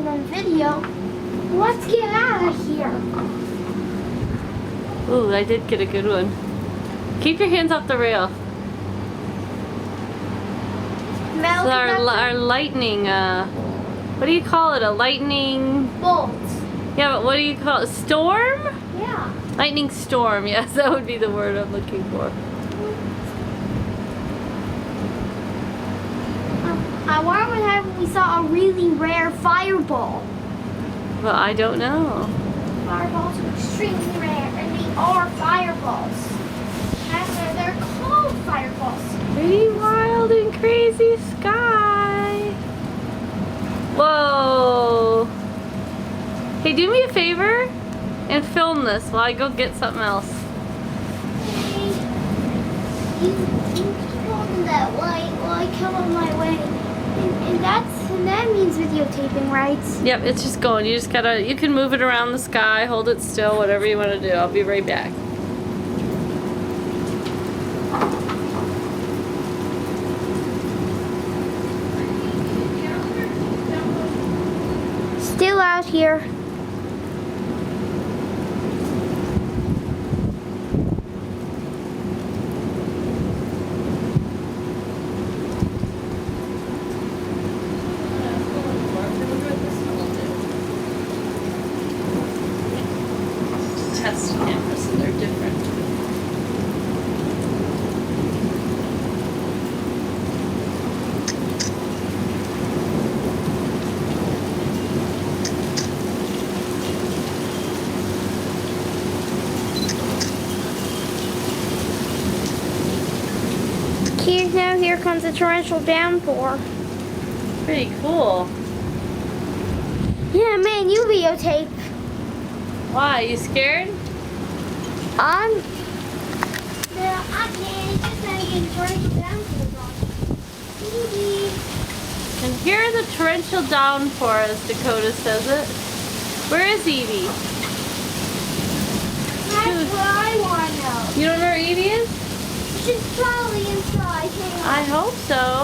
recording on video. Let's get out of here. Ooh, I did get a good one. Keep your hands off the rail. Mel, So our lightning, what do you call it? A lightning bolt. Yeah, but what do you call it? Storm? Yeah. Lightning storm, yes, that would be the word I'm looking for. I wonder what happened if we saw a really rare fireball. Well, I don't know. Fireballs are extremely rare, and they are fireballs. That's why they're called fireballs. Pretty wild and crazy sky. Whoa. Hey, do me a favor and film this while I go get something else. Hey, you keep holding that light while I come on my way. And that means videotaping, right? Yep, it's just going. You just gotta, you can move it around the sky, hold it still, whatever you want to do. I'll be right back. Still out here. Test cameras and they're different. Here comes a torrential downpour. Pretty cool. Yeah, man, you videotape. Why? You scared? No, I can't. It's just not getting torrential downpours on. And here are the torrential downpour, as Dakota says it. Where is Evie? That's what I want to know. You don't know where Evie is? She's probably inside. Hang on. I hope so.